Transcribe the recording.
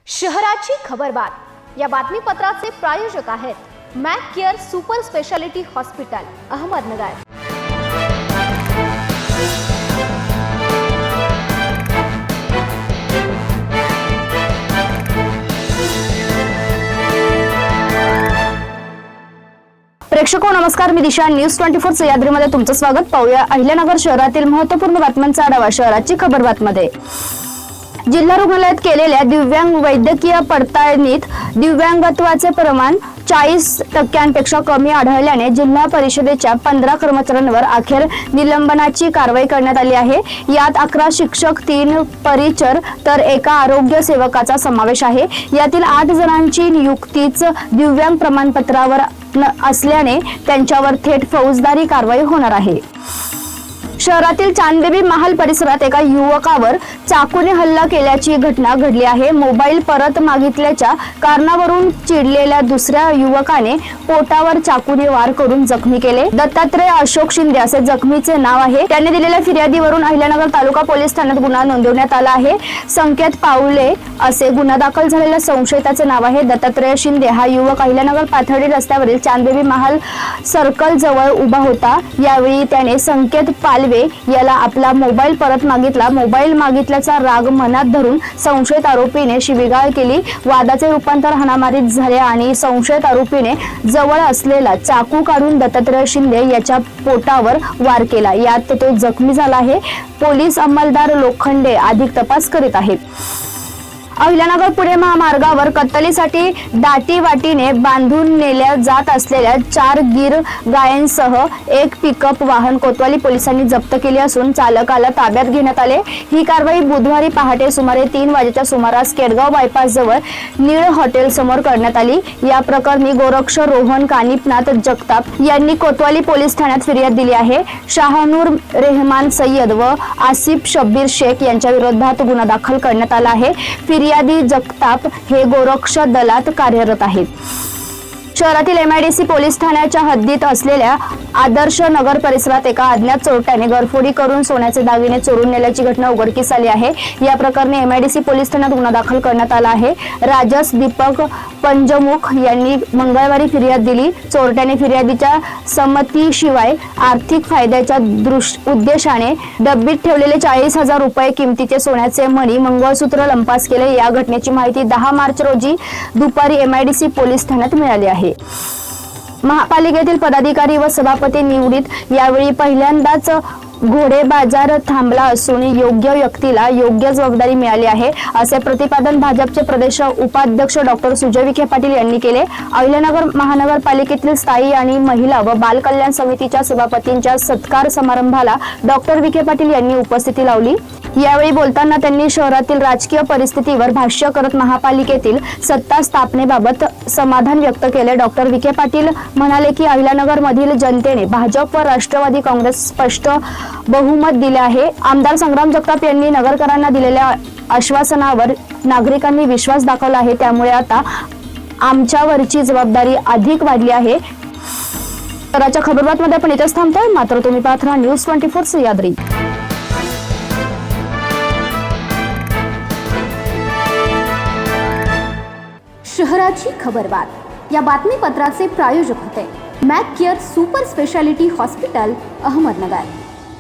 शहराची खबरबात या बातमीपत्राचे प्रायोजक आहेत Mac care super speciality hospital Ahmednagar. प्रेक्षको नमस्कार, मी दिशा। न्यूज 24 सह्याद्रीमध्ये तुमचं स्वागत। पाहूया अहिल्यानगर शहरातील महत्त्वपूर्ण बातम्यांचा आढावा शहराची खबरबातमध्ये। जिल्हा रुग्णालयात केलेल्या दिव्यांग वैद्यकीय पडताळणीत दिव्यांगत्वाचे प्रमाण 40% कमी आढळल्याने जिल्हा परिषदेच्या 15 कर्मचाऱ्यांवर अखेर निलंबनाची कारवाई करण्यात आली आहे। यात 11 शिक्षक, 3 परिचर तर एका आरोग्य सेवकाचा समावेश आहे। यातील 8 जणांची नियुक्तीच दिव्यांग प्रमाणपत्रावर असल्याने त्यांच्यावर थेट फौजदारी कारवाई होणार आहे। शहरातील चांदबेबी महाल परिसरात एका युवकावर चाकूने हल्ला केल्याची घटना घडली आहे। मोबाईल परत मागितल्याच्या कारणावरून चिडलेल्या दुसऱ्या युवकाने पोटावर चाकूने वार करून जखमी केले। दत्तात्रय अशोक शिंदे असे जखमीचे नाव आहे। त्याने दिलेल्या फिर्यादीवरून अहिल्यानगर तालुका पोलीस ठाण्यात गुन्हा नोंदवण्यात आला आहे। संकेत पावले असे गुन्हा दाखल झालेल्या संशयिताचे नाव आहे। दत्तात्रय शिंदे हा युवक अहिल्यानगर पाथर्डी रस्त्यावरील चांदबेबी महाल सर्कल जवळ उभा होता। यावेळी त्याने संकेत पालवे याला आपला मोबाईल परत मागितला। मोबाईल मागितल्याचा राग मनात धरून संशयित आरोपीने शिवीगाळ केली। वादाचे रूपांतर हाणामारीत झाले आणि संशयित आरोपीने जवळ असलेला चाकू काढून दत्तात्रय शिंदे याच्या पोटावर वार केला। यात तो जखमी झाला आहे। पोलीस अंमलदार लोखंडे अधिक तपास करीत आहेत। अहिल्यानगर पुणे महामार्गावर कत्तलीसाठी दाटीवाटीने बांधून नेल्या जात असलेल्या 4 गीर गायांसह एक पिकअप वाहन कोतवाली पोलिसांनी जप्त केले असून चालकाला ताब्यात घेण्यात आले। ही कारवाई बुधवारी पहाटे सुमारे 3 वाजेच्या सुमारास केडगाव बायपास जवळ नीळ हॉटेल समोर करण्यात आली। या प्रकरणी गोरक्ष रोहन कानिपनाथ जगताप यांनी कोतवाली पोलीस ठाण्यात फिर्याद दिली आहे। शाहनूर रेहमान सय्यद व आसिफ शब्बीर शेख यांच्या विरोधात गुन्हा दाखल करण्यात आला आहे। फिर्यादी जगताप हे गोरक्ष दलात कार्यरत आहेत। शहरातील MIDC पोलीस ठाण्याच्या हद्दीत असलेल्या आदर्श नगर परिसरात एका अज्ञात चोरट्याने घरफोडी करून सोन्याचे दागिने चोरून नेल्याची घटना उघडकीस आली आहे। या प्रकरणी MIDC पोलीस ठाण्यात गुन्हा दाखल करण्यात आला आहे। राजस दीपक पंजमुख यांनी मंगळवारी फिर्याद दिली। चोरट्याने फिर्यादीच्या संमतीशिवाय आर्थिक फायद्याच्या उद्देशाने डब्बीत ठेवलेले 40,000 रुपये किमतीचे सोन्याचे मणी मंगळसूत्र लंपास केले। या घटनेची माहिती 10 मार्च रोजी दुपारी MIDC पोलीस ठाण्यात मिळाली आहे। महापालिकेतील पदाधिकारी व सभापती निवडीत यावेळी पहिल्यांदाच घोडे बाजार थांबला असून योग्य व्यक्तीला योग्य जबाबदारी मिळाली आहे, असे प्रतिपादन भाजपचे प्रदेश उपाध्यक्ष डॉक्टर सुजय विखे पाटील यांनी केले। अहिल्यानगर महानगरपालिकेतील स्थायी आणि महिला व बाल कल्याण समितीच्या सभापतींच्या सत्कार समारंभाला डॉक्टर विखे पाटील यांनी उपस्थिती लावली। यावेळी बोलताना त्यांनी शहरातील राजकीय परिस्थितीवर भाष्य करत महापालिकेतील सत्ता स्थापनेबाबत समाधान व्यक्त केले। डॉक्टर विखे पाटील म्हणाले की अहिल्यानगर मधील जनतेने भाजप व राष्ट्रवादी काँग्रेस स्पष्ट बहुमत दिले आहे। आमदार संग्राम जगताप यांनी नगरकरांना दिलेल्या आश्वासनावर नागरिकांनी विश्वास दाखवला आहे, त्यामुळे आता आमच्यावरची जबाबदारी अधिक वाढली आहे। शहराच्या खबरबातमध्ये आपण इथेच थांबतोय, मात्र तुम्ही पाहत राहा न्यूज 24 सह्याद्री। शहराची खबरबात या बातमीपत्राचे प्रायोजक होते Mac care super speciality hospital Ahmednagar.